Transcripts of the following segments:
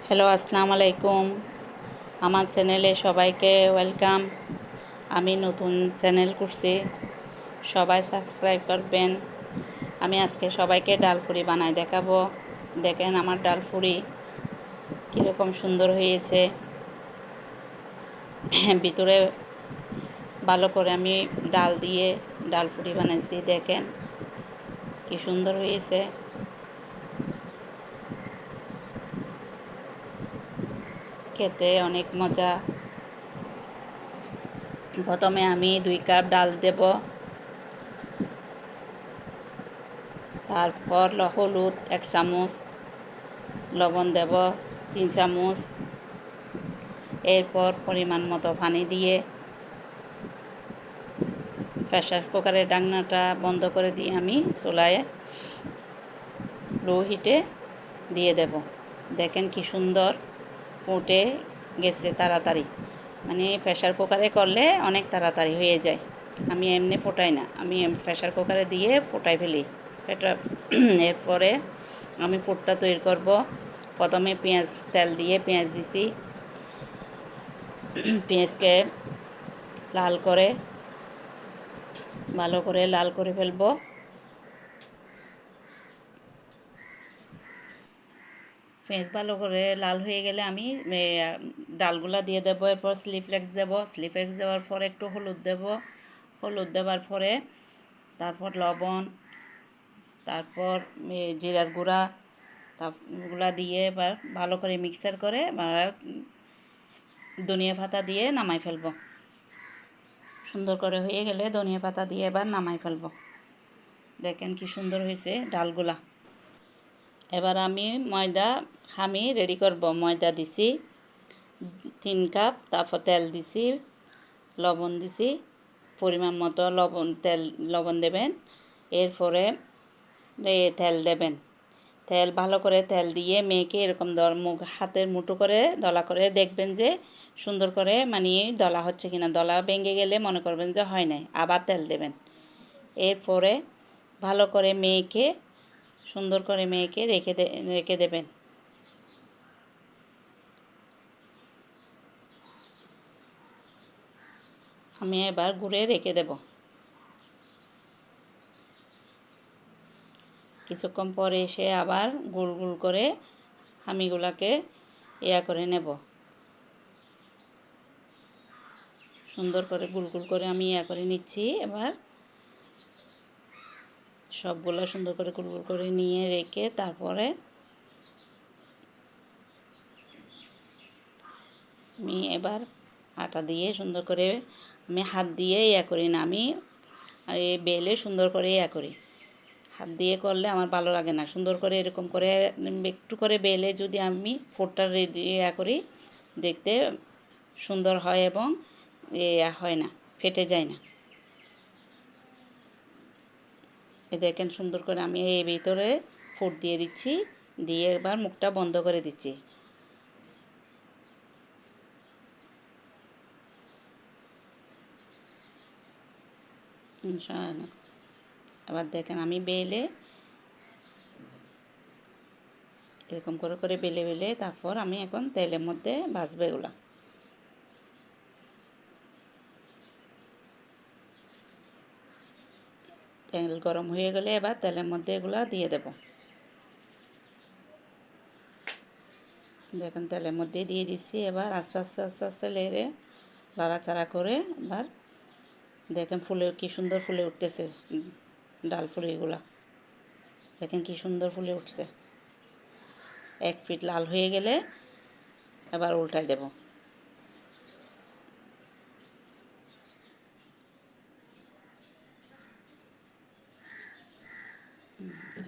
Hello, আসসালামু আলাইকুম। আমার চ্যানেলে সবাইকে ওয়েলকাম। আমি নতুন চ্যানেল করছি, সবাই সাবস্ক্রাইব করবেন। আমি আজকে সবাইকে ডালপুরি বানাই দেখাবো। দেখেন আমার ডালপুরি কীরকম সুন্দর হয়েছে। ভিতরে ভালো করে আমি ডাল দিয়ে ডালপুরি বানাইছি। দেখেন কি সুন্দর হয়েছে, খেতে অনেক মজা। প্রথমে আমি 2 কাপ ডাল দেব, তারপর হলুদ 1 চামচ, লবণ দেব 3 চামচ। এরপর পরিমাণ মতো পানি দিয়ে প্রেসার কুকারের ঢাকনাটা বন্ধ করে দিয়ে আমি চুলায় লো হিটে দিয়ে দেব। দেখেন কি সুন্দর ফুটে গেছে তাড়াতাড়ি। মানে প্রেসার কুকারে করলে অনেক তাড়াতাড়ি হয়ে যায়। আমি এমনি ফোটাই না, আমি প্রেসার কুকারে দিয়ে ফোটাই ফেলি। এরপরে আমি পুরটা তৈরি করব। প্রথমে তেল দিয়ে পেঁয়াজ দিছি। পেঁয়াজকে ভালো করে লাল করে ফেলবো। পেঁয়াজ ভালো করে লাল হয়ে গেলে আমি ডালগুলা দিয়ে দেবো। এরপর স্লিফ্লেক্স দেব। স্লিফ্লেক্স দেওয়ার পর একটু হলুদ দেব। হলুদ দেওয়ার পরে তারপর লবণ, তারপর জিরার গুঁড়া গুলা দিয়ে এবার ভালো করে মিক্সার করে ধনিয়া পাতা দিয়ে নামাই ফেলবো। সুন্দর করে হয়ে গেলে ধনিয়া পাতা দিয়ে এবার নামাই ফেলবো। দেখেন কি সুন্দর হয়েছে ডালগুলা। এবার আমি আমি রেডি করব। ময়দা দিছি 3 কাপ, তারপর তেল দিছি, লবণ দিছি পরিমাণ মতো। লবণ দেবেন। এরপরে তেল দেবেন। ভালো করে তেল দিয়ে মেখে এরকম হাতের মুঠো করে দলা করে দেখবেন যে সুন্দর করে মানে দলা হচ্ছে কিনা। দলা ভেঙে গেলে মনে করবেন যে হয় নাই, আবার তেল দেবেন। এরপরে ভালো করে মেখে সুন্দর করে রেখে দেবেন। আমি এবার গুঁড়ে রেখে দেব। কিছুক্ষণ পরে এসে আবার গোল গোল করে আমিগুলাকে করে নেব। সুন্দর করে গোল গোল করে আমি করে নিচ্ছি। এবার সবগুলো সুন্দর করে গোল গোল করে নিয়ে রেখে তারপরে আমি এবার আটা দিয়ে সুন্দর করে আমি হাত দিয়ে করি না, আমি বেলে সুন্দর করে করি। হাত দিয়ে করলে আমার ভালো লাগে না। সুন্দর করে এরকম করে একটু করে বেলে যদি আমি ফোরটা রেডি করি, দেখতে সুন্দর হয় এবং হয় না, ফেটে যায় না। দেখেন সুন্দর করে আমি এই ভিতরে ফুট দিয়ে দিচ্ছি, দিয়ে এবার মুখটা বন্ধ করে দিচ্ছি। আবার দেখেন আমি বেলে এরকম করে করে বেলে তারপর আমি এখন তেলের মধ্যে ভাজবো এগুলা। তেল গরম হয়ে গেলে এবার তেলের মধ্যে এগুলা দিয়ে দেব। দেখেন তেলের মধ্যে দিয়ে দিচ্ছি। এবার আস্তে আস্তে আস্তে আস্তে লেড়ে নাড়াচাড়া করে এবার দেখেন কি সুন্দর ফুলে উঠতেছে ডাল ফুলিগুলা। দেখেন কি সুন্দর ফুলে উঠছে। এক পিঠ লাল হয়ে গেলে এবার উল্টাই দেব।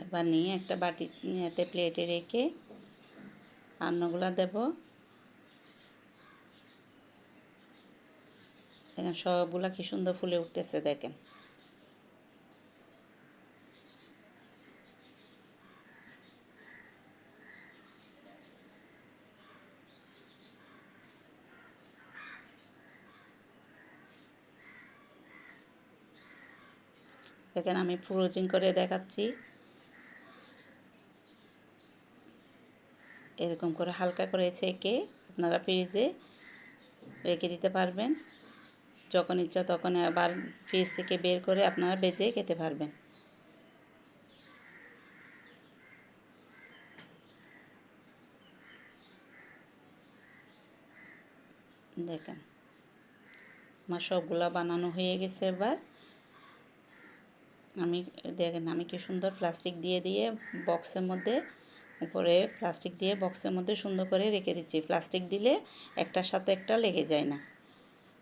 এবার নিয়ে একটা বাটিতে প্লেটে রেখে রান্নাগুলা দেব। দেখেন সবগুলা কি সুন্দর ফুলে উঠতেছে। দেখেন দেখেন আমি ফ্রোজিং করে দেখাচ্ছি। এরকম করে হালকা করে ছেঁকে আপনারা ফ্রিজে রেখে দিতে পারবেন। যখন ইচ্ছা তখন আবার ফ্রিজ থেকে বের করে আপনারা ভেজে খেতে পারবেন। দেখেন আমার সবগুলা বানানো হয়ে গেছে। এবার দেখেন আমি কি সুন্দর প্লাস্টিক দিয়ে দিয়ে বক্সের মধ্যে উপরে প্লাস্টিক দিয়ে বক্সের মধ্যে সুন্দর করে রেখে দিচ্ছি। প্লাস্টিক দিলে একটার সাথে একটা লেগে যায় না,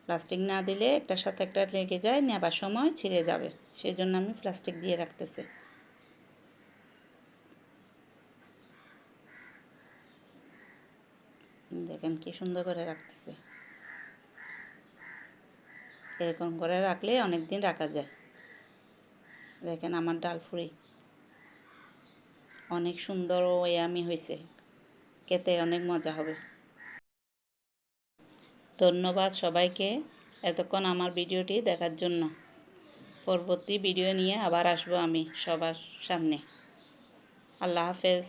প্লাস্টিক না দিলে একটার সাথে একটা লেগে যায়, নেবার সময় ছিঁড়ে যাবে, সেই জন্য আমি প্লাস্টিক দিয়ে রাখতেছি। দেখেন কি সুন্দর করে রাখতেছে। এরকম করে রাখলে অনেক দিন রাখা যায়। দেখেন আমার ডালপুরি অনেক সুন্দর ও ইয়ামি হয়েছে, খেতে অনেক মজা হবে। ধন্যবাদ সবাইকে এতক্ষণ আমার ভিডিওটি দেখার জন্য। পরবর্তী ভিডিও নিয়ে আবার আসবো আমি সবার সামনে। আল্লাহ হাফেজ।